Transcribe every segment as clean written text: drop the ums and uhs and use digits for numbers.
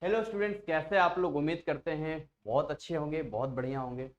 Hello students, कैसे आप लोग? उम्मीद करते हैं बहुत अच्छे होंगे, बहुत बढ़िया होंगे।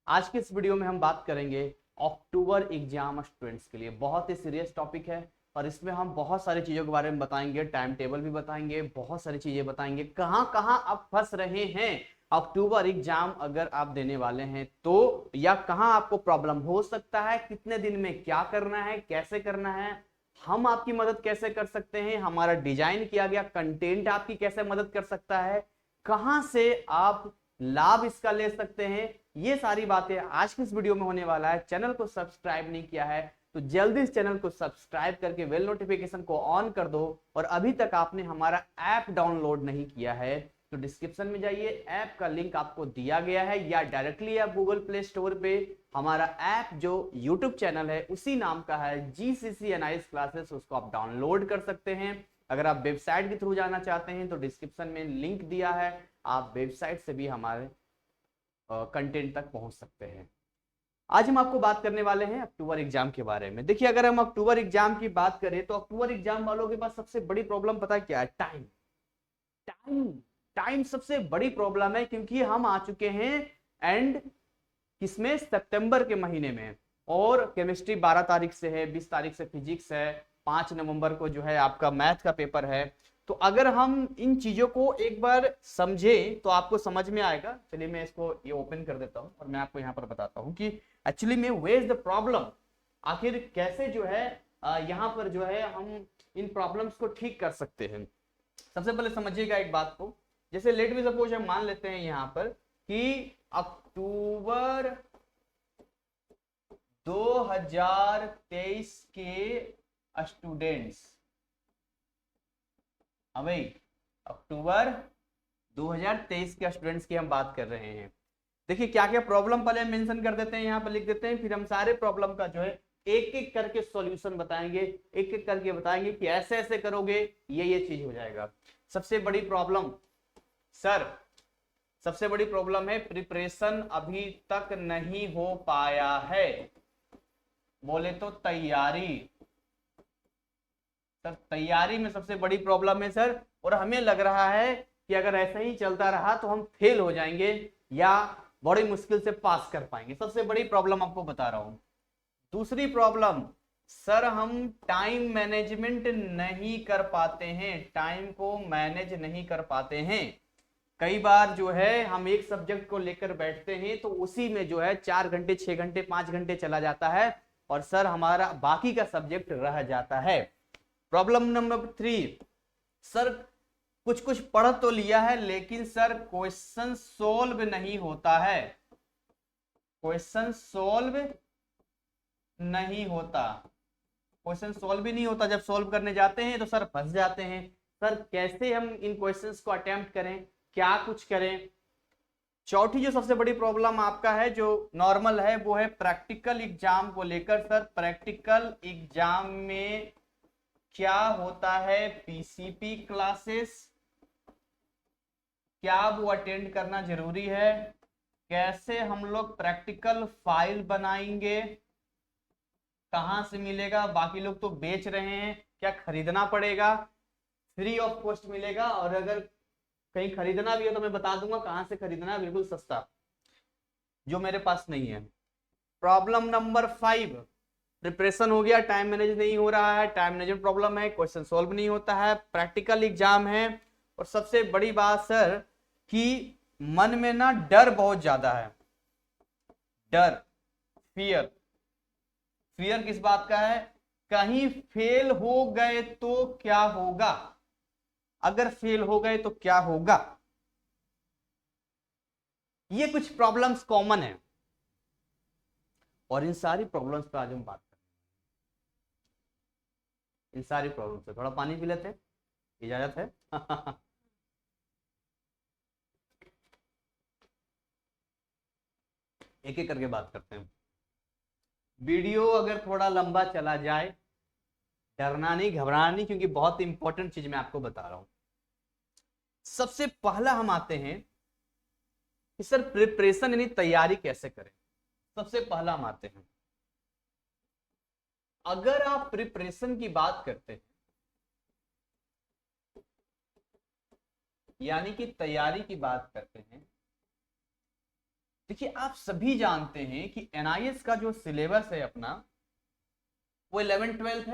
आज के इस वीडियो में हम बात करेंगे अक्टूबर एग्जाम स्टूडेंट्स के लिए। बहुत ही सीरियस टॉपिक है और इसमें हम बहुत सारी चीज़ों के बारे में बताएंगे, टाइम टेबल भी बताएंगे, बहुत सारी चीज़ें बताएंगे, कहाँ कहाँ आप फंस रहे हैं अक्टूबर एग्जाम अगर आप देने वाले हैं तो, या कहाँ आपको प्रॉब्लम हो सकता है, कितने दिन में क्या करना है, कैसे करना है, हम आपकी मदद कैसे कर सकते हैं, हमारा डिजाइन किया गया कंटेंट आपकी कैसे मदद कर सकता है, कहां से आप लाभ इसका ले सकते हैं, ये सारी बातें आज की इस वीडियो में होने वाला है। चैनल को सब्सक्राइब नहीं किया है तो जल्दी इस चैनल को सब्सक्राइब करके बेल नोटिफिकेशन को ऑन कर दो, और अभी तक आपने हमारा ऐप डाउनलोड नहीं किया है तो डिस्क्रिप्शन में जाइए, ऐप का लिंक आपको दिया गया है, या डायरेक्टली आप गूगल प्ले स्टोर पे हमारा ऐप जो यूट्यूब चैनल है उसी नाम का है GCC एनालिसिस क्लासेस, उसको आप डाउनलोड कर सकते हैं। अगर आप वेबसाइट के थ्रू जाना चाहते हैं तो डिस्क्रिप्शन में लिंक दिया है, आप वेबसाइट से भी हमारे कंटेंट तक पहुंच सकते हैं। आज हम आपको बात करने वाले हैं अक्टूबर एग्जाम के बारे में। देखिए, अगर हम अक्टूबर एग्जाम की बात करें तो अक्टूबर एग्जाम वालों के पास सबसे बड़ी प्रॉब्लम पता है क्या है? टाइम। टाइम टाइम सबसे बड़ी प्रॉब्लम है, क्योंकि हम आ चुके हैं एंड किसमें? सितंबर के महीने में। और केमिस्ट्री 12 तारीख से है, 20 तारीख से फिजिक्स है, 5 नवंबर को जो है आपका मैथ का पेपर है। तो अगर हम इन चीजों को एक बार समझें तो आपको समझ में आएगा। चलिए मैं इसको ये ओपन कर देता हूं और मैं आपको यहाँ पर बताता हूँ कि एक्चुअली में वेयर इज द प्रॉब्लम, आखिर कैसे जो है यहाँ पर जो है हम इन प्रॉब्लम्स को ठीक कर सकते हैं। सबसे पहले समझिएगा एक बात को, जैसे लेट मी सपोज हम मान लेते हैं यहाँ पर कि अक्टूबर 2023 के स्टूडेंट्स, अभी अक्टूबर 2023 के स्टूडेंट्स की हम बात कर रहे हैं। देखिए क्या क्या प्रॉब्लम पहले मेंशन कर देते हैं, यहाँ पर लिख देते हैं, फिर हम सारे प्रॉब्लम का जो है एक एक करके सॉल्यूशन बताएंगे, एक एक करके बताएंगे कि ऐसे ऐसे करोगे ये चीज हो जाएगा। सबसे बड़ी प्रॉब्लम सर, सबसे बड़ी प्रॉब्लम है प्रिपरेशन अभी तक नहीं हो पाया है। बोले तो तैयारी, सर तैयारी में सबसे बड़ी प्रॉब्लम है सर, और हमें लग रहा है कि अगर ऐसा ही चलता रहा तो हम फेल हो जाएंगे या बड़ी मुश्किल से पास कर पाएंगे। सबसे बड़ी प्रॉब्लम आपको बता रहा हूं। दूसरी प्रॉब्लम, सर हम टाइम मैनेजमेंट नहीं कर पाते हैं, टाइम को मैनेज नहीं कर पाते हैं। कई बार जो है हम एक सब्जेक्ट को लेकर बैठते हैं तो उसी में जो है 4 घंटे 6 घंटे 5 घंटे चला जाता है और सर हमारा बाकी का सब्जेक्ट रह जाता है। प्रॉब्लम नंबर 3, सर कुछ कुछ पढ़ तो लिया है लेकिन सर क्वेश्चन सोल्व नहीं होता है, क्वेश्चन सोल्व नहीं होता, क्वेश्चन सोल्व ही नहीं होता। जब सोल्व करने जाते हैं तो सर फंस जाते हैं। सर कैसे हम इन क्वेश्चंस को अटेम्प्ट करें, क्या कुछ करें? चौथी जो सबसे बड़ी प्रॉब्लम आपका है जो नॉर्मल है वो है प्रैक्टिकल एग्जाम को लेकर। सर प्रैक्टिकल एग्जाम में क्या होता है? पीसीपी क्लासेस, क्या वो अटेंड करना जरूरी है? कैसे हम लोग प्रैक्टिकल फाइल बनाएंगे, कहां से मिलेगा? बाकी लोग तो बेच रहे हैं, क्या खरीदना पड़ेगा? फ्री ऑफ कॉस्ट मिलेगा, और अगर कहीं खरीदना भी है तो मैं बता दूंगा कहां से खरीदना है, बिल्कुल सस्ता, जो मेरे पास नहीं है। प्रॉब्लम नंबर 5, प्रिपरेशन हो गया, टाइम मैनेज नहीं हो रहा है, टाइम मैनेजमेंट प्रॉब्लम है, क्वेश्चन सॉल्व नहीं होता है, प्रैक्टिकल एग्जाम है, और सबसे बड़ी बात सर कि मन में ना डर बहुत ज्यादा है। डर, फियर, फियर किस बात का है? कहीं फेल हो गए तो क्या होगा, अगर फेल हो गए तो क्या होगा। ये कुछ प्रॉब्लम्स कॉमन है और इन सारी प्रॉब्लम्स पे आज हम बात करें। इन सारी प्रॉब्लम्स पे थोड़ा पानी पी लेते हैं, इजाजत है? एक एक करके बात करते हैं। वीडियो अगर थोड़ा लंबा चला जाए, डरना नहीं, घबराना नहीं, क्योंकि बहुत इंपॉर्टेंट चीज मैं आपको बता रहा हूं। सबसे पहला हम आते हैं कि सर प्रिपरेशन यानी तैयारी कैसे करें। सबसे पहला हम आते हैं, अगर आप प्रिपरेशन की बात करते हैं, यानी कि तैयारी की बात करते हैं, देखिए आप सभी जानते हैं कि एनआईएस का जो सिलेबस है अपना वो 11th-12th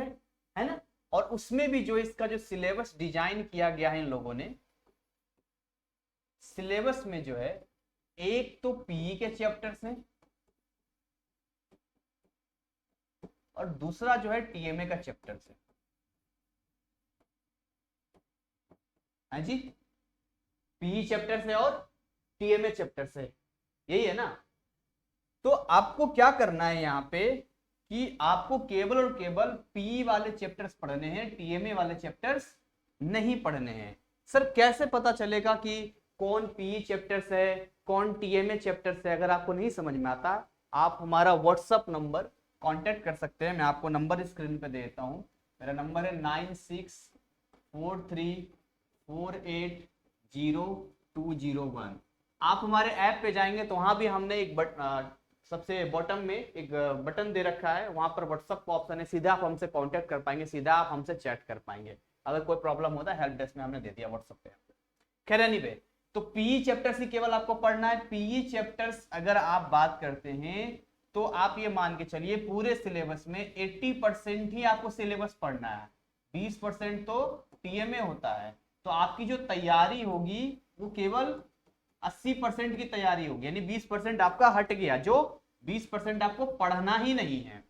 है ना। और उसमें भी जो इसका जो सिलेबस डिजाइन किया गया है इन लोगों ने, सिलेबस में जो है एक तो पीई के चैप्टर्स हैं और दूसरा जो है टीएमए का चैप्टर्स है। हाँ जी, पीई चैप्टर से और टीएमए चैप्टर से, यही है ना। तो आपको क्या करना है यहाँ पे कि आपको केवल और केवल पीई वाले चैप्टर्स पढ़ने हैं, टीएमए वाले चैप्टर्स नहीं पढ़ने हैं। सर कैसे पता चलेगा कि कौन पीई चैप्टर्स है कौन टीएमए चैप्टर्स है? अगर आपको नहीं समझ में आता, आप हमारा व्हाट्सअप नंबर कांटेक्ट कर सकते हैं। मैं आपको नंबर स्क्रीन पे देता हूँ। मेरा नंबर है 9643480201। आप हमारे ऐप पे जाएंगे तो वहां भी हमने एक सबसे बॉटम में एक बटन दे रखा है, वहां पर व्हाट्सअप का ऑप्शन है, सीधा आप हमसे कांटेक्ट कर पाएंगे, सीधा आप हमसे चैट कर पाएंगे। अगर कोई प्रॉब्लम होता है हेल्प डेस्क में हमने दे दिया व्हाट्सअप पे। खैर एनीवे, तो पीई चैप्टर्स ही केवल आपको पढ़ना है। पीई चैप्टर्स अगर आप बात करते हैं तो आप ये मान के चलिए पूरे सिलेबस में 80% ही आपको सिलेबस पढ़ना है, 20% तो टीएमए होता है। तो आपकी जो तैयारी होगी वो केवल 80% की तैयारी होगी, यानी 20% आपका हट गया, जो 20% आपको पढ़ना ही नहीं है।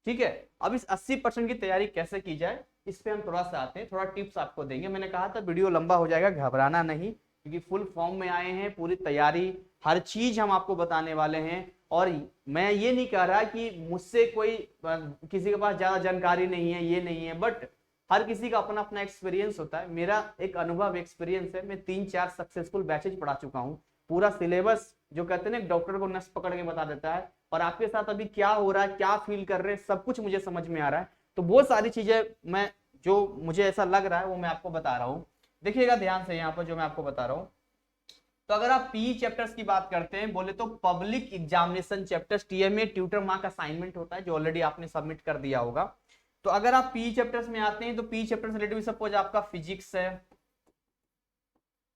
ठीक है, अब इस 80% की तैयारी कैसे की जाए इस पे हम थोड़ा सा आते हैं, थोड़ा टिप्स आपको देंगे। मैंने कहा था वीडियो लंबा हो जाएगा, घबराना नहीं, क्योंकि फुल फॉर्म में आए हैं, पूरी तैयारी हर चीज हम आपको बताने वाले हैं। और मैं ये नहीं कह रहा कि मुझसे कोई किसी के पास ज्यादा जानकारी नहीं है, ये नहीं है, बट हर किसी का अपना अपना एक्सपीरियंस होता है। मेरा एक अनुभव एक्सपीरियंस है, मैं 3-4 सक्सेसफुल बैचेज पढ़ा चुका हूँ। पूरा सिलेबस जो कहते हैं ना डॉक्टर को नस पकड़ के बता देता है, और आपके साथ अभी क्या हो रहा है, क्या फील कर रहे हैं, सब कुछ मुझे समझ में आ रहा है। तो वो सारी चीजें मैं जो मुझे ऐसा लग रहा है वो मैं आपको बता रहा हूँ। देखिएगा ध्यान से यहाँ पर जो मैं आपको बता रहा हूँ। तो अगर आप पीई चैप्टर्स की बात करते हैं, बोले तो public examination chapters, TMA tutor mark assignment होता है जो ऑलरेडी आपने सबमिट कर दिया होगा। तो अगर आप पीई चैप्टर्स में आते हैं तो पीई चैप्टर से रिलेटेड सपोज आपका फिजिक्स है,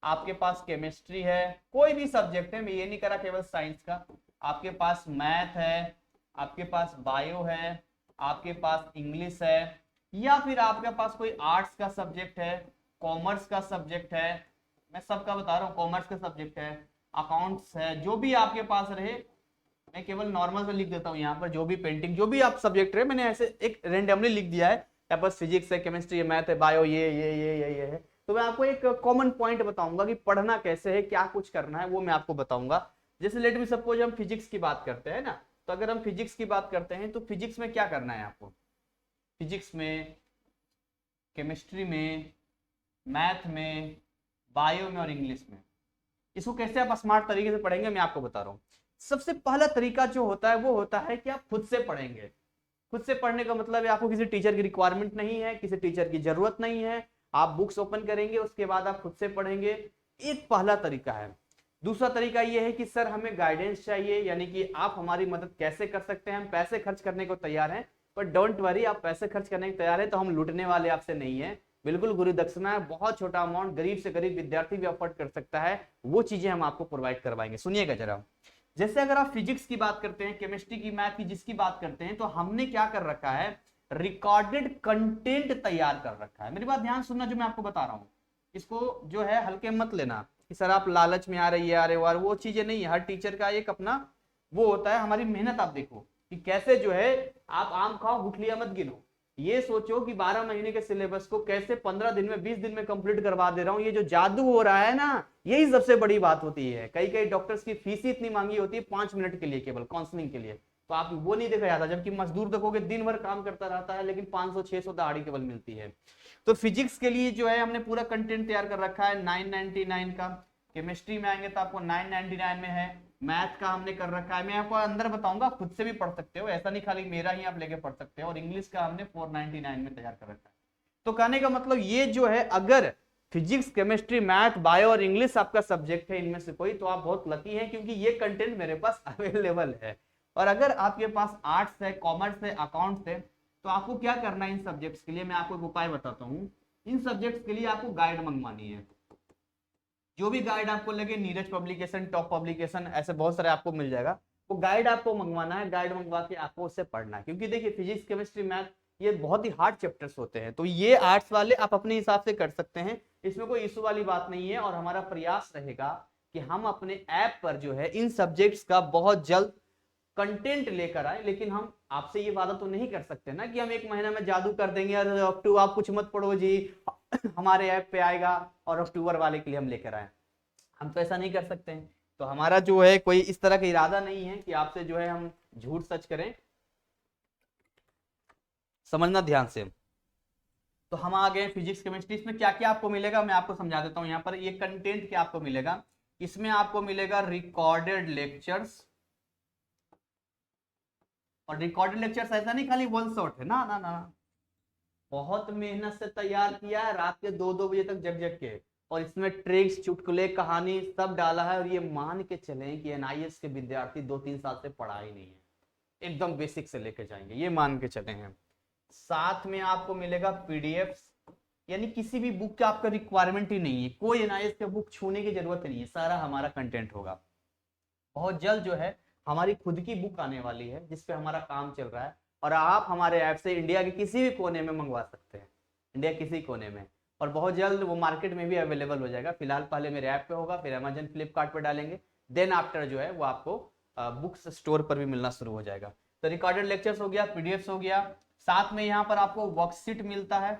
आपके पास केमिस्ट्री है, कोई भी सब्जेक्ट है, मैं ये नहीं करा केवल साइंस का, आपके पास मैथ है, आपके पास बायो है, आपके पास इंग्लिश है, या फिर आपके पास कोई आर्ट्स का सब्जेक्ट है, कॉमर्स का सब्जेक्ट है, मैं सबका बता रहा हूँ, कॉमर्स का सब्जेक्ट है, अकाउंट्स है, जो भी आपके पास रहे, मैं केवल नॉर्मल से लिख देता हूँ यहाँ पर, जो भी पेंटिंग, जो भी आप सब्जेक्ट रहे, मैंने ऐसे एक रेंडमली लिख दिया है। यहाँ पर फिजिक्स है, केमिस्ट्री है, मैथ है, बायो ये है। तो मैं आपको एक कॉमन पॉइंट बताऊंगा कि पढ़ना कैसे है, क्या कुछ करना है, वो मैं आपको बताऊंगा। जैसे लेट मी सपोज हम फिजिक्स की बात करते हैं ना, तो अगर हम फिजिक्स की बात करते हैं तो फिजिक्स में क्या करना है आपको, फिजिक्स में, केमिस्ट्री में, मैथ में, बायो में और इंग्लिश में, इसको कैसे आप स्मार्ट तरीके से पढ़ेंगे मैं आपको बता रहा हूँ। सबसे पहला तरीका जो होता है वो होता है कि आप खुद से पढ़ेंगे। खुद से पढ़ने का मतलब है आपको किसी टीचर की रिक्वायरमेंट नहीं है, किसी टीचर की जरूरत नहीं है, आप बुक्स ओपन करेंगे, उसके बाद आप खुद से पढ़ेंगे। एक पहला तरीका है। दूसरा तरीका यह है कि सर हमें गाइडेंस चाहिए, यानी कि आप हमारी मदद कैसे कर सकते हैं, हम पैसे खर्च करने को तैयार हैं, पर डोंट वरी, आप पैसे खर्च करने को तैयार है तो हम लूटने वाले आपसे नहीं है, बिल्कुल गुरु दक्षिणा है, बहुत छोटा अमाउंट, गरीब से गरीब विद्यार्थी भी अफोर्ड कर सकता है, वो चीजें हम आपको प्रोवाइड करवाएंगे। सुनिएगा जरा, जैसे अगर आप फिजिक्स की बात करते हैं, केमिस्ट्री की, मैथ की जिसकी बात करते हैं, तो हमने क्या कर रखा है, रिकॉर्डेड कंटेंट तैयार कर रखा है। मेरी बात ध्यान सुनना जो मैं आपको बता रहा हूं, इसको जो है हल्के मत लेना कि सर आप लालच में आ रही है, अरे वार, वो चीजें नहीं है। हर टीचर का एक अपना वो होता है, हमारी मेहनत आप देखो कि कैसे जो है, आप आम खाओ गुठलियां मत गिनो। ये सोचो कि 12 महीने के सिलेबस को कैसे 15 दिन में, 20 दिन में कंप्लीट करवा दे रहा हूं। ये जो जादू हो रहा है ना, यही सबसे बड़ी बात होती है। कई कई डॉक्टर्स की फीस ही इतनी मांगी होती है 5 मिनट के लिए, केवल काउंसलिंग के लिए, तो आप वो नहीं देखा जाता। जबकि मजदूर देखोगे दिन भर काम करता रहता है, लेकिन 500-600 दहाड़ी केवल मिलती है। तो फिजिक्स के लिए जो है हमने पूरा कंटेंट तैयार कर रखा है 999 का। केमिस्ट्री में आएंगे तो आपको 999 में है। मैथ का हमने कर रखा है, मैं आपको अंदर बताऊंगा, खुद से भी पढ़ सकते हो, ऐसा नहीं खाली मेरा ही आप लेके पढ़ सकते हो। और इंग्लिश का हमने 499 में तैयार कर रखा है। तो कहने का मतलब ये जो है, अगर फिजिक्स, केमिस्ट्री, मैथ, बायो और इंग्लिश आपका सब्जेक्ट है इनमें से कोई, तो आप बहुत लकी हैं, क्योंकि ये कंटेंट मेरे पास अवेलेबल है। और अगर आपके पास आर्ट्स है, कॉमर्स है, अकाउंट्स है, तो आपको क्या करना है इन सब्जेक्ट्स के लिए, मैं आपको एक उपाय बताता हूँ। इन सब्जेक्ट्स के लिए आपको गाइड मंगवानी है। जो भी गाइड आपको लगे, नीरज पब्लिकेशन, टॉप पब्लिकेशन, ऐसे बहुत सारे आपको मिल जाएगा। वो गाइड आपको मंगवाना है, गाइड मंगवा के आपको उससे पढ़ना है, क्योंकि देखिए फिजिक्स, केमिस्ट्री, मैथ ये बहुत ही हार्ड चैप्टर्स होते हैं। तो ये आर्ट्स वाले आप अपने हिसाब से कर सकते हैं, इसमें कोई इशू वाली बात नहीं है। और हमारा प्रयास रहेगा कि हम अपने ऐप पर जो है इन सब्जेक्ट्स का बहुत जल्द कंटेंट लेकर आए। लेकिन हम आपसे ये वादा तो नहीं कर सकते ना कि हम एक महीना में जादू कर देंगे, अरे अक्टूबर आप कुछ मत पढ़ो जी, हमारे ऐप पे आएगा और अक्टूबर वाले के लिए हम लेकर आए। हम तो ऐसा नहीं कर सकते हैं। तो हमारा जो है कोई इस तरह का इरादा नहीं है कि आपसे जो है हम झूठ सच करें, समझना ध्यान से। तो हम आ गए फिजिक्स केमिस्ट्री। इसमें क्या क्या आपको मिलेगा मैं आपको समझा देता हूं। यहाँ पर ये कंटेंट क्या आपको मिलेगा, इसमें आपको मिलेगा रिकॉर्डेड लेक्चर्स। और रिकॉर्डेड लेक्चर्स ऐसा नहीं खाली वन शॉट है, ना ना ना, बहुत मेहनत से तैयार किया है, रात के 2-2 बजे तक जग जग के। और इसमें ट्रिक्स, चुटकुले, कहानी सब डाला है। और ये मान के चलें कि एनआईएस के विद्यार्थी 2-3 साल से पढ़ा ही नहीं है, एकदम बेसिक से लेके जाएंगे, ये मान के चले हैं। साथ में आपको मिलेगा पीडीएफ, यानी किसी भी बुक का आपका रिक्वायरमेंट ही नहीं है, कोई एनआईएस का बुक छूने की जरूरत नहीं है, सारा हमारा कंटेंट होगा। बहुत जल्द जो है हमारी खुद की बुक आने वाली है जिसपे हमारा काम चल रहा है, और आप हमारे ऐप से इंडिया के किसी भी कोने में मंगवा सकते हैं, इंडिया किसी कोने में। और बहुत जल्द वो मार्केट में भी अवेलेबल हो जाएगा। फिलहाल पहले मेरे ऐप पे होगा, फिर अमेजन, फ्लिपकार्ट पे डालेंगे, देन आफ्टर जो है वो आपको बुक्स स्टोर पर भी मिलना शुरू हो जाएगा। तो रिकॉर्डेड लेक्चर्स हो गया, पीडीएफ हो गया, साथ में यहाँ पर आपको वर्कशीट मिलता है,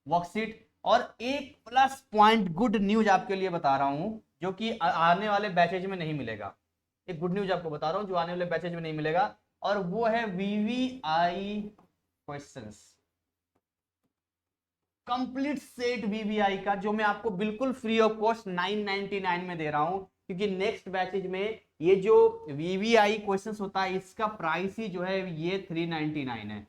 वर्कशीट। और एक प्लस पॉइंट गुड न्यूज आपके लिए बता रहा हूं, जो कि आने वाले बैचेज में नहीं मिलेगा। एक गुड न्यूज आपको बता रहा हूं जो आने वाले बैचेज में नहीं मिलेगा, और वो है VVI questions, complete set VVI का, जो मैं आपको बिल्कुल फ्री ऑफ कॉस्ट 999 में दे रहा हूं। क्योंकि नेक्स्ट बैचेज में ये जो वीवीआई क्वेश्चंस होता है इसका प्राइस ही जो है ये 399 है,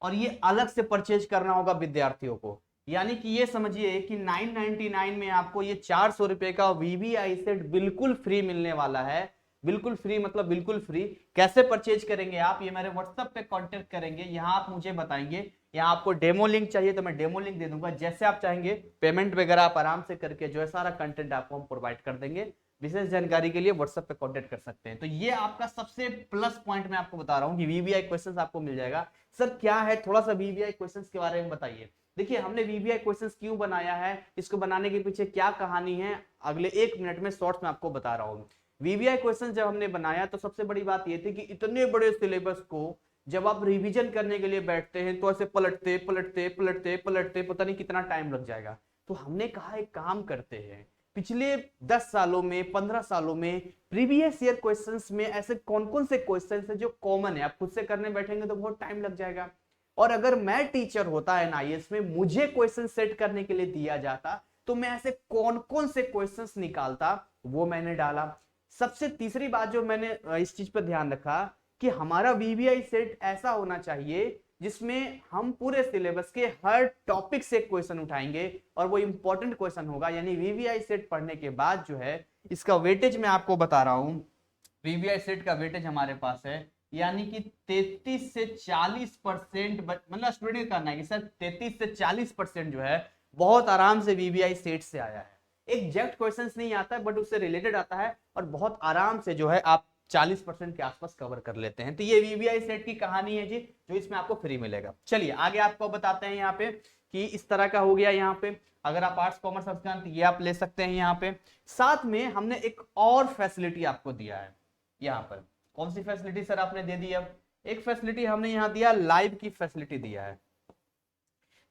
और ये अलग से परचेज करना होगा विद्यार्थियों को। यानी कि ये समझिए कि 999 में आपको ये 400 रुपए का वीवीआई सेट बिल्कुल फ्री मिलने वाला है। बिल्कुल फ्री मतलब बिल्कुल फ्री। कैसे परचेज करेंगे आप, ये मेरे व्हाट्सएप पे कांटेक्ट करेंगे, यहाँ आप मुझे बताएंगे। यहाँ आपको डेमो लिंक चाहिए तो मैं डेमो लिंक दे दूंगा, जैसे आप चाहेंगे पेमेंट वगैरह आप आराम से करके जो है सारा कंटेंट आपको हम प्रोवाइड कर देंगे। विशेष जानकारी के लिए व्हाट्सएप पे कांटेक्ट कर सकते हैं। तो ये आपका सबसे प्लस पॉइंट मैं आपको बता रहा हूँ कि वीवीआई क्वेश्चंस आपको मिल जाएगा। सर क्या है, थोड़ा सा वीवीआई क्वेश्चंस के बारे में बताइए। देखिए हमने वीवीआई क्वेश्चंस क्यों बनाया है, इसको बनाने के पीछे क्या कहानी है, अगले 1 मिनट में शॉर्ट्स में आपको बता रहा हूँ। वीवीआई क्वेश्चन जब हमने बनाया तो सबसे बड़ी बात यह थी कि इतने बड़े सिलेबस को जब आप रिवीजन करने के लिए बैठते हैं तो ऐसे पलटते पलटते पलटते पलटते पता नहीं कितना टाइम लग जाएगा। तो हमने कहा एक काम करते हैं, पिछले 10 सालों में, 15 सालों में प्रीवियस ईयर क्वेश्चंस में ऐसे कौन कौन से क्वेश्चंस है जो कॉमन है। आप खुद से करने बैठेंगे तो बहुत टाइम लग जाएगा, और अगर मैं टीचर होता एनआईएस में, मुझे क्वेश्चन सेट करने के लिए दिया जाता तो मैं ऐसे कौन कौन से क्वेश्चंस निकालता, वो मैंने डाला। सबसे तीसरी बात जो मैंने इस चीज पर ध्यान रखा कि हमारा वीवीआई सेट ऐसा होना चाहिए जिसमें हम पूरे सिलेबस के हर टॉपिक से क्वेश्चन उठाएंगे और वो इंपॉर्टेंट क्वेश्चन होगा। यानी वीवीआई सेट पढ़ने के बाद जो है इसका वेटेज मैं आपको बता रहा हूं, वीवीआई सेट का वेटेज हमारे पास है यानी कि 33 से 40%, मतलब स्टूडेंट करना है कि सर 33 से 40% जो है बहुत आराम से वीवीआई सेट से आया है। एग्जैक्ट क्वेश्चंस नहीं आता है बट उससे रिलेटेड आता है, और बहुत आराम से जो है आप 40% के आसपास कवर कर लेते हैं। तो ये वीवीआई सेट की कहानी है जी, जो इसमें आपको फ्री मिलेगा। चलिए आगे आपको बताते हैं यहाँ पे कि इस तरह का हो गया। यहाँ पे अगर आप आर्ट्स कॉमर्स तो ये आप ले सकते हैं। यहाँ पे साथ में हमने एक और फैसिलिटी आपको दिया है। यहाँ पर कौन सी फैसिलिटी सर आपने दे दी, अब एक फैसिलिटी हमने यहाँ दिया, लाइव की फैसिलिटी दिया है।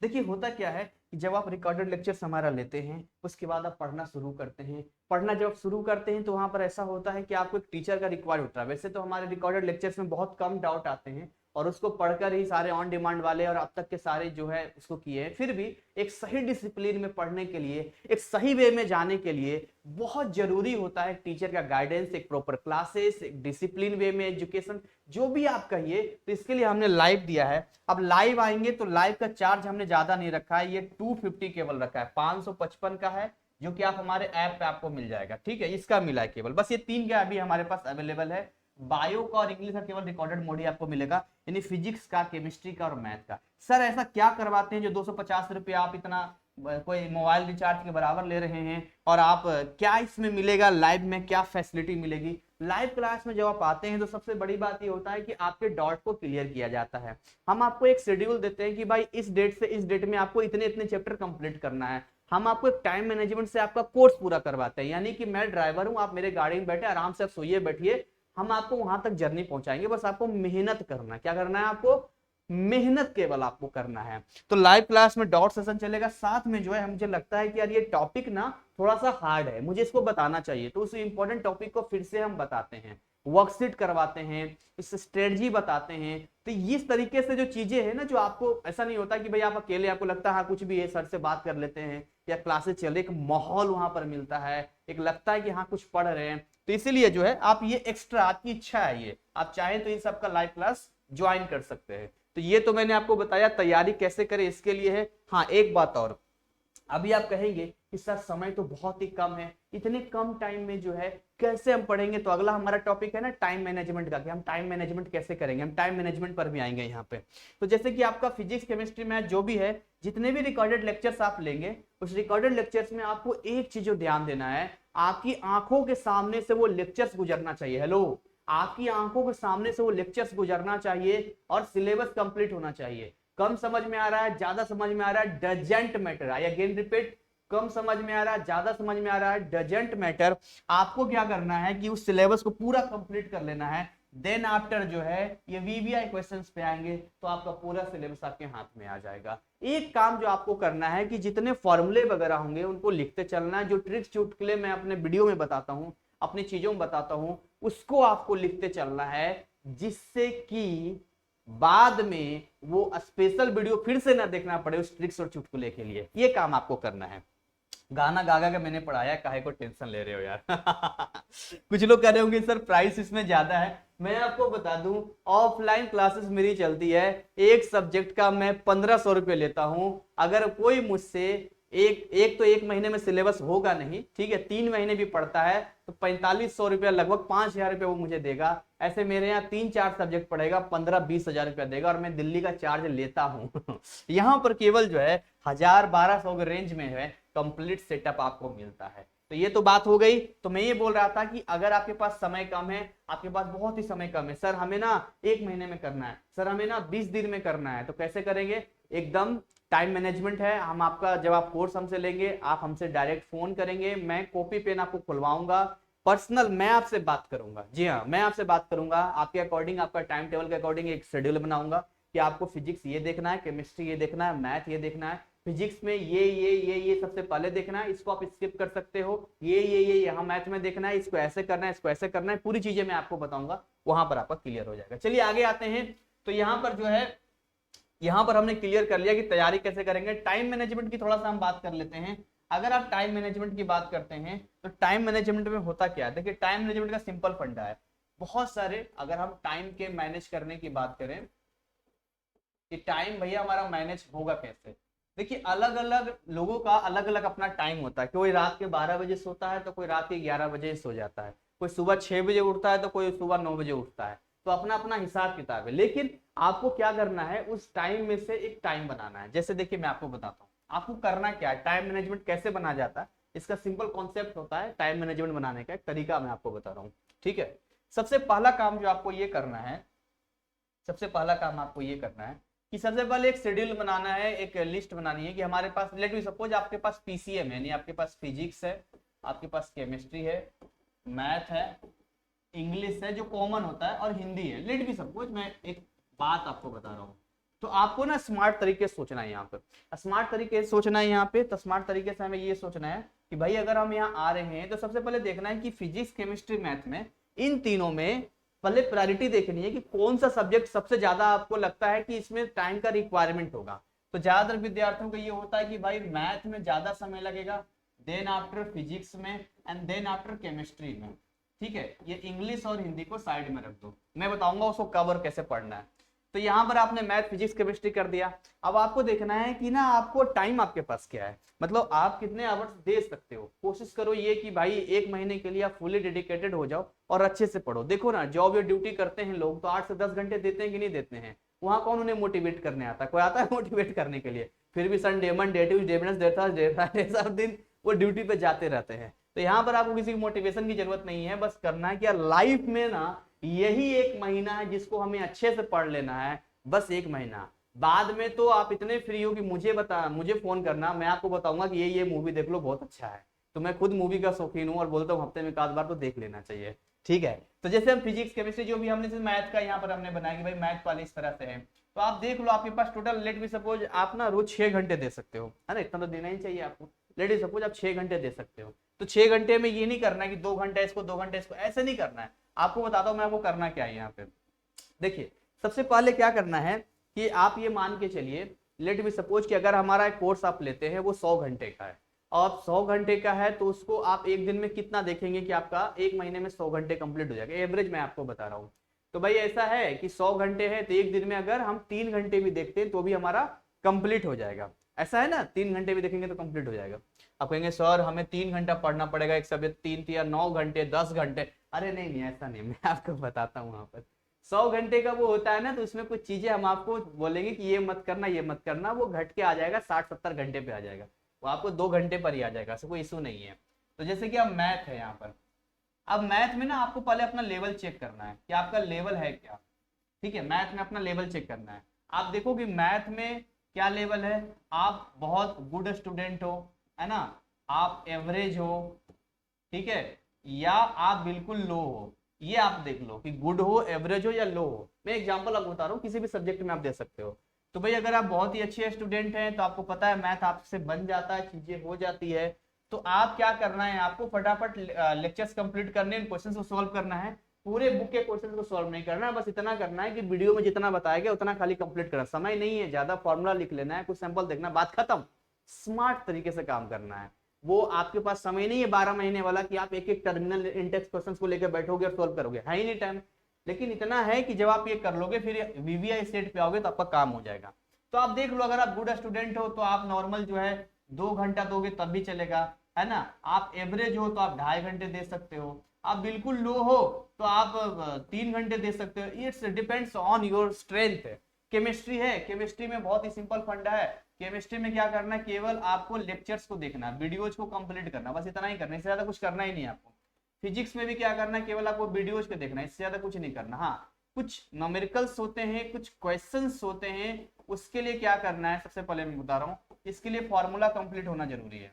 देखिए होता क्या है कि जब आप रिकॉर्डेड लेक्चर्स हमारा लेते हैं उसके बाद आप पढ़ना शुरू करते हैं। पढ़ना जब आप शुरू करते हैं तो वहां पर ऐसा होता है कि आपको एक टीचर का रिक्वायर्ड होता है। वैसे तो हमारे रिकॉर्डेड लेक्चर्स में बहुत कम डाउट आते हैं और उसको पढ़कर ही सारे ऑन डिमांड वाले और अब तक के सारे जो है उसको किए हैं। फिर भी एक सही डिसिप्लिन में पढ़ने के लिए, एक सही वे में जाने के लिए बहुत जरूरी होता है टीचर का गाइडेंस, एक प्रॉपर क्लासेस, एक डिसिप्लिन वे में एजुकेशन, जो भी आप कहिए। तो इसके लिए हमने लाइव दिया है। अब लाइव आएंगे तो लाइव का चार्ज हमने ज्यादा नहीं रखा है, ये 250 केवल रखा है, 555 का है जो कि आप हमारे ऐप पे आपको मिल जाएगा। ठीक है, इसका मिला है केवल, बस ये 3 का अभी हमारे पास अवेलेबल है। बायो का और इंग्लिश का केवल रिकॉर्डेड मोड ही आपको मिलेगा, यानी फिजिक्स का, केमिस्ट्री का और मैथ का। सर ऐसा क्या करवाते हैं जो 250 रुपये आप इतना कोई मोबाइल रिचार्ज के बराबर ले रहे हैं, और आप क्या इसमें मिलेगा, लाइव में क्या फैसिलिटी मिलेगी? लाइव क्लास में जब आप आते हैं तो सबसे बड़ी बात ये होता है कि आपके डाउट को क्लियर किया जाता है। हम आपको एक शेड्यूल देते हैं कि भाई इस डेट से इस डेट में आपको इतने इतने चैप्टर कंप्लीट करना है। हम आपको एक टाइम मैनेजमेंट से आपका कोर्स पूरा करवाते हैं, यानी कि मैं ड्राइवर हूं, आप मेरे गाड़ी में बैठे आराम से आप सोइए बैठिए, हम आपको वहां तक जर्नी पहुंचाएंगे। बस आपको मेहनत करना है। क्या करना है आपको? मेहनत केवल आपको करना है। तो लाइव क्लास में डॉट सेशन चलेगा, साथ में जो है मुझे लगता है कि यार ये टॉपिक ना थोड़ा सा हार्ड है, मुझे इसको बताना चाहिए, तो उस इंपॉर्टेंट टॉपिक को फिर से हम बताते हैं, वर्कशीट करवाते हैं, इस स्ट्रेटजी बताते हैं। तो इस तरीके से जो चीजें हैं ना, जो आपको ऐसा नहीं होता कि भाई आप अकेले, आपको लगता है हाँ कुछ भी है, सर से बात कर लेते हैं या क्लासेस चल रही, एक माहौल वहां पर मिलता है, एक लगता है कि हाँ कुछ पढ़ रहे हैं। तो इसीलिए जो है आप ये एक्स्ट्रा, आपकी इच्छा है, ये आप चाहें तो इन सबका लाइव क्लास ज्वाइन कर सकते हैं। तो ये तो मैंने आपको बताया तैयारी कैसे करें इसके लिए है। हाँ एक बात और, अभी आप कहेंगे कि सर समय तो बहुत ही कम है, इतने कम टाइम में जो है कैसे हम पढ़ेंगे? तो अगला हमारा टॉपिक है ना टाइम मैनेजमेंट का, कि हम टाइम मैनेजमेंट कैसे करेंगे, हम टाइम मैनेजमेंट पर भी आएंगे यहाँ पे। तो जैसे कि आपका फिजिक्स, केमिस्ट्री, मैथ जो भी है, जितने भी रिकॉर्डेड लेक्चर्स आप लेंगे, उस रिकॉर्डेड लेक्चर्स में आपको एक चीज जो ध्यान देना है, आपकी आंखों के सामने से वो लेक्चर्स गुजरना चाहिए। हेलो, आपकी आंखों के सामने से वो लेक्चर्स गुजरना चाहिए और सिलेबस कंप्लीट होना चाहिए। कम समझ में आ रहा है, ज्यादा समझ में आ रहा है, doesn't matter. I again repeat, कम समझ में आ रहा है, ज्यादा समझ में आ रहा है, डजंट मैटर। आपको क्या करना है कि उस सिलेबस को पूरा कंप्लीट कर लेना है। देन आफ्टर जो है ये वीवीआई क्वेश्चंस पे आएंगे तो आपका पूरा सिलेबस आपके हाथ में आ जाएगा। एक काम जो आपको करना है कि जितने फॉर्मूले वगैरह होंगे उनको लिखते चलना है। जो ट्रिक्स चुटकुले मैं अपने वीडियो में बताता हूँ, अपनी चीजों में बताता हूँ, उसको आपको लिखते चलना है, जिससे कि बाद में वो स्पेशल वीडियो फिर से ना देखना पड़े उस ट्रिक्स और चुटकुले के लिए। ये काम आपको करना है। गाना गा गा के मैंने पढ़ाया, काहे को टेंशन ले रहे हो यार? कुछ लोग कह रहे होंगे सर प्राइस इसमें ज्यादा है। मैं आपको बता दूं, ऑफलाइन क्लासेस मेरी चलती है, एक सब्जेक्ट का मैं 1500 रुपये लेता हूं। अगर कोई मुझसे एक महीने में सिलेबस होगा नहीं, ठीक है, 3 महीने भी पढ़ता है तो 4500 रुपया, लगभग 5000 रुपया वो मुझे देगा। ऐसे मेरे यहाँ 3-4 सब्जेक्ट पढ़ेगा, 15-20 हजार रुपया देगा, और मैं दिल्ली का चार्ज लेता हूँ। यहाँ पर केवल जो है 1000-1200 के रेंज में है कंप्लीट सेटअप आपको मिलता है। तो ये तो बात हो गई। तो मैं ये बोल रहा था कि अगर आपके पास समय कम है, आपके पास बहुत ही समय कम है, सर हमें ना 1 महीने में करना है, सर हमें ना 20 दिन में करना है, तो कैसे करेंगे? एकदम टाइम मैनेजमेंट है। हम आपका, जब आप कोर्स हमसे लेंगे, आप हमसे डायरेक्ट फोन करेंगे, मैं कॉपी पेन आपको खुलवाऊंगा, पर्सनल मैं आपसे बात करूंगा। जी हाँ, मैं आपसे बात करूंगा, आपके अकॉर्डिंग, आपका टाइम टेबल के अकॉर्डिंग एक शेड्यूल बनाऊंगा कि आपको फिजिक्स ये देखना है, केमिस्ट्री ये देखना है, मैथ ये देखना है, फिजिक्स में ये सबसे पहले देखना है, इसको आप स्किप कर सकते हो, ये यहाँ मैथ में देखना है, इसको ऐसे करना है, इसको ऐसे करना है, पूरी चीजें मैं आपको बताऊंगा, वहां पर आपका क्लियर हो जाएगा। चलिए आगे आते हैं। तो यहाँ पर जो है, यहाँ पर हमने क्लियर कर लिया कि तैयारी कैसे करेंगे। टाइम मैनेजमेंट की थोड़ा सा हम बात कर लेते हैं। अगर आप टाइम मैनेजमेंट की बात करते हैं तो टाइम मैनेजमेंट में होता क्या है? देखिए, टाइम मैनेजमेंट का सिंपल फंडा है। बहुत सारे, अगर हम टाइम के मैनेज करने की बात करें कि टाइम भैया हमारा मैनेज होगा कैसे, देखिए अलग अलग लोगों का अलग अलग अपना टाइम होता है। कोई रात के 12 बजे सोता है तो कोई रात के 11 बजे सो जाता है, कोई सुबह 6 बजे उठता है तो कोई सुबह 9 बजे उठता है। तो अपना अपना हिसाब किताब है, लेकिन आपको क्या करना है, उस टाइम में से एक टाइम बनाना है। जैसे देखिए मैं आपको बताता हूँ आपको करना क्या है, टाइम मैनेजमेंट कैसे बना जाता है, इसका सिंपल कॉन्सेप्ट होता है। टाइम मैनेजमेंट बनाने का एक तरीका मैं आपको बता रहा हूँ, ठीक है। सबसे पहला काम जो आपको ये करना है, सबसे पहला काम आपको ये करना है कि सबसे पहले एक शेड्यूल बनाना है, एक लिस्ट बनानी है कि हमारे पास, लेट मी सपोज आपके पास पीसीएम है, यानी आपके पास फिजिक्स है, आपके पास केमिस्ट्री है, मैथ है, इंग्लिश है जो कॉमन होता है, और हिंदी है। लेट मी सपोज मैं एक बात आपको बता रहा हूँ। तो आपको ना स्मार्ट तरीके से सोचना है यहाँ पर, स्मार्ट तरीके से सोचना है यहाँ पे। तो स्मार्ट तरीके से हमें ये सोचना है कि भाई अगर हम यहाँ आ रहे हैं तो सबसे पहले देखना है कि फिजिक्स, केमिस्ट्री, मैथ में, इन तीनों में पहले प्रायोरिटी देखनी है कि कौन सा सब्जेक्ट सबसे ज्यादा आपको लगता है कि इसमें टाइम का रिक्वायरमेंट होगा। तो ज्यादातर विद्यार्थियों को ये होता है कि भाई मैथ में ज्यादा समय लगेगा, देन आफ्टर फिजिक्स में, एंड देन आफ्टर केमिस्ट्री में, ठीक है। ये इंग्लिश और हिंदी को साइड में रख दो, मैं बताऊंगा उसको कब और कैसे पढ़ना है। तो यहाँ पर आपने मैथ फिजिक्स केमिस्ट्री कर दिया। अब आपको देखना है कि ना आपको टाइम आपके पास क्या है, मतलब आप कितने आवर्स दे सकते हो। कोशिश करो ये कि भाई 1 महीने के लिए आप फुली डेडिकेटेड हो जाओ और अच्छे से पढ़ो। देखो ना, जॉब या ड्यूटी करते हैं लोग तो 8 से 10 घंटे देते हैं कि नहीं देते हैं। वहां कौन उन्हें मोटिवेट करने आता है? कोई आता है मोटिवेट करने के लिए? फिर भी Sunday Monday Tuesday Wednesday Thursday Friday सब दिन वो ड्यूटी पे जाते रहते हैं। तो यहाँ पर आपको किसी मोटिवेशन की जरूरत नहीं है, बस करना है कि यार लाइफ में ना यही 1 महीना है जिसको हमें अच्छे से पढ़ लेना है, बस 1 महीना। बाद में तो आप इतने फ्री हो कि मुझे फोन करना, मैं आपको बताऊंगा कि ये मूवी देख लो बहुत अच्छा है। तो मैं खुद मूवी का शौकीन हूँ और बोलता हूँ हफ्ते में 1 बार तो देख लेना चाहिए, ठीक है। तो जैसे हम फिजिक्स केमिस्ट्री जो भी हमने मैथ का यहाँ पर हमने बनाया कि भाई मैथ वाले इस तरह से है, तो आप देख लो आपके पास टोटल लेट भी सपोज आप ना रोज 6 घंटे दे सकते हो, है ना, इतना तो देना ही चाहिए आपको। लेट भी सपोज आप 6 घंटे दे सकते हो, तो 6 घंटे में ये नहीं करना है कि 2 घंटे इसको 2 घंटे इसको, ऐसे नहीं करना है। आपको बताता हूँ मैं आपको करना क्या है यहाँ पे। देखिए सबसे पहले क्या करना है कि आप ये मान के चलिए, लेट भी सपोज कि अगर हमारा एक कोर्स आप लेते हैं वो 100 घंटे का है, और 100 घंटे का है तो उसको आप एक दिन में कितना देखेंगे कि आपका 1 महीने में 100 घंटे कंप्लीट हो जाएगा। एवरेज मैं आपको बता रहा हूँ। तो भाई ऐसा है कि 100 घंटे है तो एक दिन में अगर हम 3 घंटे भी देखते हैं तो भी हमारा कंप्लीट हो जाएगा। ऐसा है ना, 3 घंटे भी देखेंगे तो कंप्लीट हो जाएगा। आप कहेंगे सर हमें 3 घंटा पढ़ना पड़ेगा एक सब्जेक्ट, 3 या 9 घंटे 10 घंटे। अरे नहीं नहीं ऐसा नहीं, मैं आपको बताता हूँ। वहां पर 100 घंटे का वो होता है ना, तो उसमें कुछ चीजें हम आपको बोलेंगे कि ये मत करना ये मत करना, वो घट के आ जाएगा 60-70 घंटे पे आ जाएगा, वो आपको 2 घंटे पर ही आ जाएगा, ऐसा कोई इशू नहीं है। तो जैसे कि अब मैथ है यहाँ पर, अब मैथ में ना आपको पहले अपना लेवल चेक करना है कि आपका लेवल है क्या, ठीक है। मैथ में अपना लेवल चेक करना है। आप देखो कि मैथ में क्या लेवल है, आप बहुत गुड स्टूडेंट हो, है ना, आप एवरेज हो, ठीक है, या आप बिल्कुल लो हो। ये आप देख लो कि गुड हो, एवरेज हो या लो हो। मैं एग्जांपल आपको बता रहा हूँ, किसी भी सब्जेक्ट में आप दे सकते हो। तो भाई अगर आप बहुत ही अच्छे स्टूडेंट हैं तो आपको पता है मैथ आपसे बन जाता है, चीजें हो जाती है, तो आप क्या करना है, आपको फटाफट लेक्चर्स कंप्लीट करने, इन क्वेश्चंस को सॉल्व करना है। पूरे बुक के क्वेश्चंस को सॉल्व नहीं करना है, बस इतना करना है कि वीडियो में जितना बताया गया उतना खाली कंप्लीट करना। समय नहीं है, ज्यादा फॉर्मूला लिख लेना है, कुछ सैंपल देखना, बात खत्म। स्मार्ट तरीके से काम करना है। वो आपके पास समय नहीं है 12 महीने वाला कि आप एक एक टर्मिनल इंडेक्स क्वेश्चंस को लेकर बैठोगे और सॉल्व करोगे, है ही नहीं टाइम। लेकिन इतना है कि जब आप ये कर लोगे फिर वीवीआई सेट पे आओगे तो आपका काम हो जाएगा। तो आप देख लो, अगर आप गुड स्टूडेंट हो तो आप नॉर्मल जो है 2 घंटा दोगे तब भी चलेगा, है ना। आप एवरेज हो तो आप 2.5 घंटे दे सकते हो, आप बिल्कुल लो हो तो आप 3 घंटे दे सकते हो। It's depends on your strength. Chemistry है, केमिस्ट्री में बहुत ही सिंपल फंडा है। केमिस्ट्री में क्या करना है, केवल आपको लेक्चर्स को देखना, वीडियोज को कंप्लीट करना, बस इतना ही करना, इससे ज्यादा कुछ करना ही नहीं आपको। फिजिक्स में भी क्या करना है, केवल आपको वीडियोज को देखना है, इससे ज्यादा कुछ नहीं करना। हाँ कुछ न्यूमेरिकल्स होते हैं, कुछ क्वेश्चंस होते हैं, उसके लिए क्या करना है, सबसे पहले मैं बता रहा हूँ, इसके लिए फॉर्मूला कंप्लीट होना जरूरी है।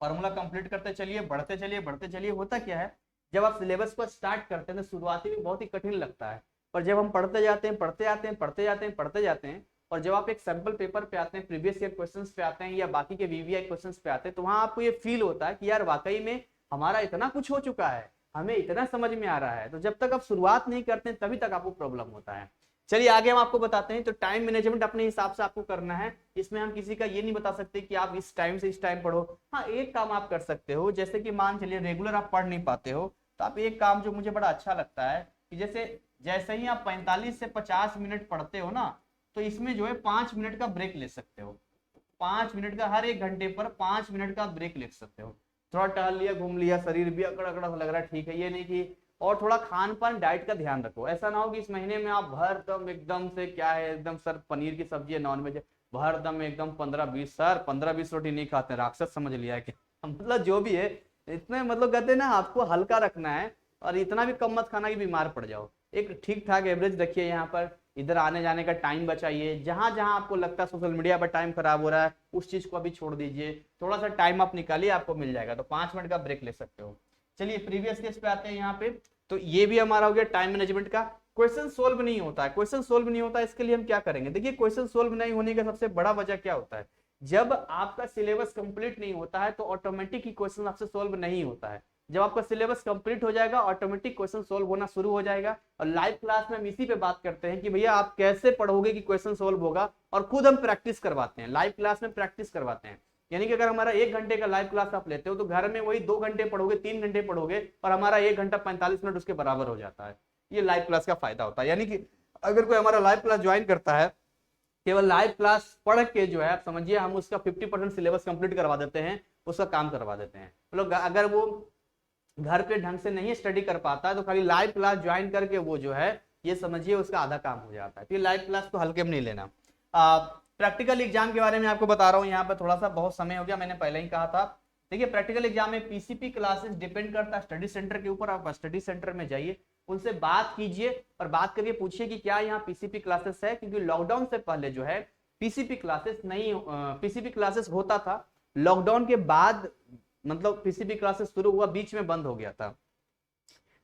फॉर्मूला कंप्लीट करते चलिए, बढ़ते चलिए बढ़ते चलिए। होता क्या है, जब आप सिलेबस को स्टार्ट करते हैं तो शुरुआती में बहुत ही कठिन लगता है, पर जब हम पढ़ते जाते हैं पढ़ते जाते हैं पढ़ते जाते हैं पढ़ते जाते हैं, और जब आप एक सैंपल पेपर पे आते हैं, प्रीवियस ईयर क्वेश्चंस पे आते हैं या बाकी के वीवीआई क्वेश्चंस पे आते हैं, तो वहां आपको ये फील होता है कि यार वाकई में हमारा इतना कुछ हो चुका है, हमें इतना समझ में आ रहा है। तो जब तक आप शुरुआत नहीं करते तभी तक आपको प्रॉब्लम होता है। चलिए आगे हम आपको बताते हैं। तो टाइम मैनेजमेंट अपने हिसाब से आपको करना है, इसमें हम किसी का ये नहीं बता सकते कि आप इस टाइम से इस टाइम पढ़ो। हाँ एक काम आप कर सकते हो, जैसे कि मान चलिए रेगुलर आप पढ़ नहीं पाते हो, तो आप एक काम जो मुझे बड़ा अच्छा लगता है कि जैसे ही आप 45 से 50 मिनट पढ़ते हो ना, तो इसमें जो है 5 मिनट का ब्रेक ले सकते हो। 5 मिनट का, हर एक घंटे पर 5 मिनट का ब्रेक ले सकते हो। थोड़ा टहल लिया, घूम लिया, शरीर भी अकड़ा अकड़ा सा लग रहा है, ठीक है, ये नहीं कि। और थोड़ा खान पान डाइट का ध्यान रखो, ऐसा ना हो कि इस महीने में आप भर दम एकदम से क्या है, एकदम सर पनीर की सब्जी है, नॉनवेज है, भर दम एकदम 15-20, सर 15-20 रोटी नहीं खाते, राक्षस समझ लिया है कि मतलब जो भी है इतने, मतलब कहते हैं ना आपको हल्का रखना है, और इतना भी कम मत खाना कि बीमार पड़ जाओ। एक ठीक ठाक एवरेज रखिए, यहाँ पर इधर आने जाने का टाइम बचाइए, जहां जहां आपको लगता है सोशल मीडिया पर टाइम खराब हो रहा है उस चीज को अभी छोड़ दीजिए, थोड़ा सा टाइम आप निकालिए, आपको मिल जाएगा। तो 5 मिनट का ब्रेक ले सकते हो। चलिए प्रीवियस केस पे आते हैं यहाँ पे। तो ये भी हमारा हो गया टाइम मैनेजमेंट का। क्वेश्चन सोल्व नहीं होता है, क्वेश्चन सोल्व नहीं होता है, इसके लिए हम क्या करेंगे। देखिए क्वेश्चन सोल्व नहीं होने का सबसे बड़ा वजह क्या होता है, जब आपका सिलेबस कंप्लीट नहीं होता है तो ऑटोमेटिक ही क्वेश्चन आपसे सोल्व नहीं होता है। जब आपका सिलेबस कंप्लीट हो जाएगा ऑटोमेटिक क्वेश्चन सोल्व होना शुरू हो जाएगा। और लाइव क्लास में हम इसी पे बात करते हैं कि भैया आप कैसे पढ़ोगे कि क्वेश्चन सोल्व होगा, और खुद हम प्रैक्टिस करवाते हैं, लाइव क्लास में प्रैक्टिस करवाते हैं। यानी कि अगर हमारा 1 घंटे का लाइव क्लास आप लेते हो तो घर में वही 2 घंटे पढ़ोगे, 3 घंटे पढ़ोगे, और हमारा 1 घंटा 45 मिनट उसके बराबर हो जाता है। ये लाइव क्लास का फायदा होता है। यानी कि अगर कोई हमारा लाइव क्लास ज्वाइन करता है, केवल लाइव क्लास पढ़ के जो है आप समझिए हम उसका 50% सिलेबस कंप्लीट करवा देते हैं, उसका काम करवा देते हैं। मतलब अगर वो घर पे ढंग से नहीं स्टडी कर पाता तो खाली लाइव क्लास ज्वाइन करके वो जो है ये समझिए उसका आधा काम हो जाता है। तो ये लाइव क्लास तो हल्के में नहीं लेना। प्रैक्टिकल एग्जाम के बारे में आपको बता रहा हूँ, यहाँ पे थोड़ा सा बहुत समय हो गया, मैंने पहले ही कहा था। देखिए प्रैक्टिकल एग्जाम में पीसीपी क्लासेस डिपेंड करता है स्टडी सेंटर के ऊपर। आप स्टडी सेंटर में जाइए, उनसे बात कीजिए और बात करके पूछिए कि क्या यहाँ पीसीपी क्लासेस है, क्योंकि लॉकडाउन से पहले जो है पीसीपी क्लासेस नहीं, पीसीपी क्लासेस होता था। लॉकडाउन के बाद मतलब पीसीपी क्लासेस शुरू हुआ, बीच में बंद हो गया था।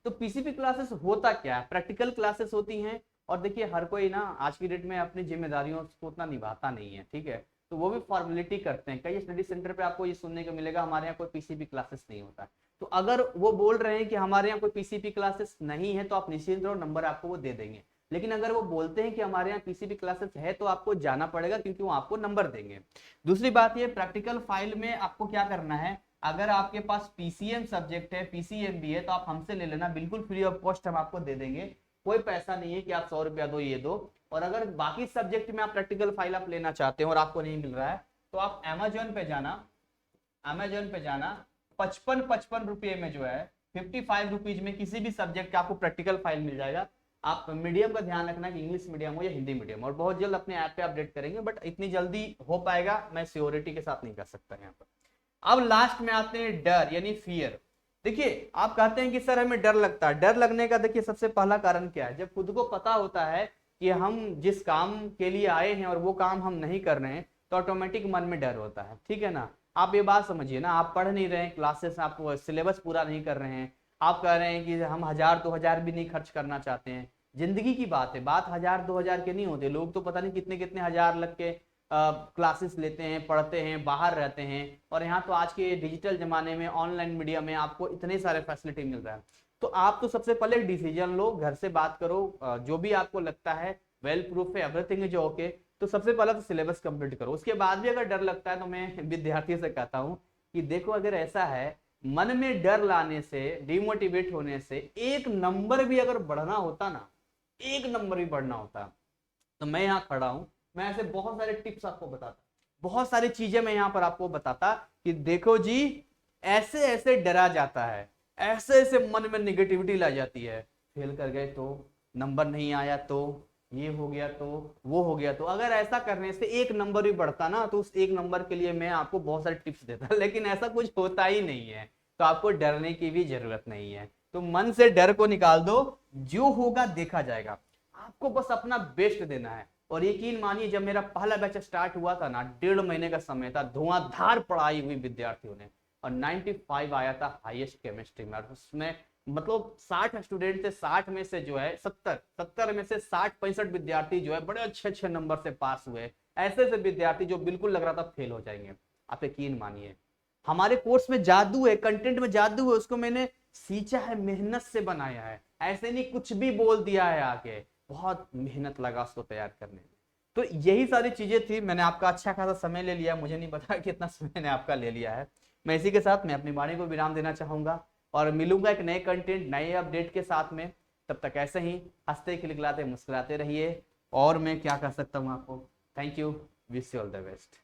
तो पीसीपी क्लासेस होता क्या है, प्रैक्टिकल क्लासेस होती हैं। और देखिए हर कोई ना आज की डेट में अपनी जिम्मेदारियों को उतना निभाता नहीं है, ठीक है, तो वो भी फॉर्मेलिटी करते हैं। कई स्टडी सेंटर पे आपको ये सुनने को मिलेगा हमारे यहाँ कोई पीसीपी क्लासेस नहीं होता। तो अगर वो बोल रहे हैं कि हमारे यहाँ कोई पीसीपी क्लासेस नहीं है तो आप निश्चिंत रहो, नंबर आपको वो दे देंगे। लेकिन अगर वो बोलते हैं कि हमारे यहाँ पीसीबी क्लासेस है तो आपको जाना पड़ेगा, क्योंकि वो आपको नंबर देंगे। दूसरी बात ये, प्रैक्टिकल फाइल में आपको क्या करना है, अगर आपके पास पीसीएम सब्जेक्ट है, पीसीएम भी है, तो आप हमसे ले लेना, बिल्कुल फ्री ऑफ कॉस्ट हम आपको दे देंगे। कोई पैसा नहीं है कि आप 100 रुपया दो ये दो। और अगर बाकी सब्जेक्ट में आप प्रैक्टिकल फाइल आप लेना चाहते हो और आपको नहीं मिल रहा है तो आप अमेजोन पे जाना, अमेजोन पे जाना, 55 रुपये में जो है 55 रुपीज में किसी भी सब्जेक्ट का आपको प्रैक्टिकल फाइल मिल जाएगा। आप मीडियम का ध्यान रखना कि इंग्लिश मीडियम हो या हिंदी मीडियम, और बहुत जल्द अपने ऐप पे अपडेट करेंगे, बट इतनी जल्दी हो पाएगा मैं श्योरिटी के साथ नहीं कर सकता यहाँ पर। अब लास्ट में आते हैं डर यानी फियर। देखिए आप कहते हैं कि सर हमें डर लगता है, डर लगने का देखिए सबसे पहला कारण क्या है, जब खुद को पता होता है कि हम जिस काम के लिए आए हैं और वो काम हम नहीं कर रहे हैं तो ऑटोमेटिक मन में डर होता है, ठीक है ना। आप ये बात समझिए ना, आप पढ़ नहीं रहे हैं क्लासेस, आप सिलेबस पूरा नहीं कर रहे हैं, आप कह रहे हैं कि हम 1000-2000 भी नहीं खर्च करना चाहते हैं। जिंदगी की बात है, बात 1000-2000 के नहीं होते, लोग तो पता नहीं कितने कितने हजार लग के क्लासेस लेते हैं, पढ़ते हैं, बाहर रहते हैं। और यहाँ तो आज के डिजिटल जमाने में ऑनलाइन मीडिया में आपको इतने सारे फैसिलिटी मिल रहा है। तो आप तो सबसे पहले डिसीजन लो, घर से बात करो, जो भी आपको लगता है वेल प्रूफ है, एवरीथिंग इज ओके, तो सबसे पहले तो सिलेबस कंप्लीट करो। उसके बाद भी अगर डर लगता है तो मैं विद्यार्थी से कहता हूँ कि देखो अगर ऐसा है, मन में डर लाने से, डिमोटिवेट होने से एक नंबर भी अगर बढ़ना होता ना, एक नंबर भी बढ़ना होता, तो मैं यहाँ खड़ा हूँ, मैं ऐसे बहुत सारे टिप्स आपको बताता, बहुत सारी चीजें मैं यहाँ पर आपको बताता कि देखो जी ऐसे ऐसे डरा जाता है, ऐसे ऐसे मन में निगेटिविटी ला जाती है, फेल कर गए तो, नंबर नहीं आया तो, ये हो गया तो, वो हो गया तो। अगर ऐसा करने से एक नंबर भी बढ़ता ना तो उस एक नंबर के लिए मैं आपको बहुत सारे टिप्स देता, लेकिन ऐसा कुछ होता ही नहीं है, तो आपको डरने की भी जरूरत नहीं है। तो मन से डर को निकाल दो, जो होगा देखा जाएगा, आपको बस अपना बेस्ट देना है। और यकीन मानिए जब मेरा पहला बैच स्टार्ट हुआ था ना, 1.5 महीने का समय था, धुआंधार पढ़ाई हुई विद्यार्थियों ने, और 95 आया था हाईएस्ट केमिस्ट्री में। उसमें मतलब 60 स्टूडेंट थे, 60 में से जो है 70 में से 60-65 विद्यार्थी जो है बड़े अच्छे अच्छे नंबर से पास हुए। ऐसे ऐसे विद्यार्थी जो बिल्कुल लग रहा था फेल हो जाएंगे। आप यकीन मानिए हमारे कोर्स में जादू है, कंटेंट में जादू है, उसको मैंने सींचा है, मेहनत से बनाया है, ऐसे नहीं कुछ भी बोल दिया है आके, बहुत मेहनत लगा उसको तैयार करने में। तो यही सारी चीजें थी, मैंने आपका अच्छा खासा समय ले लिया, मुझे नहीं पता कितना समय मैंने आपका ले लिया है। मैं इसी के साथ मैं अपनी वाणी को विराम देना चाहूंगा और मिलूंगा एक नए कंटेंट, नए अपडेट के साथ में। तब तक ऐसे ही हंसते खिलखिलाते मुस्कुराते रहिए। और मैं क्या कर सकता हूँ आपको, thank you, wish you all the best.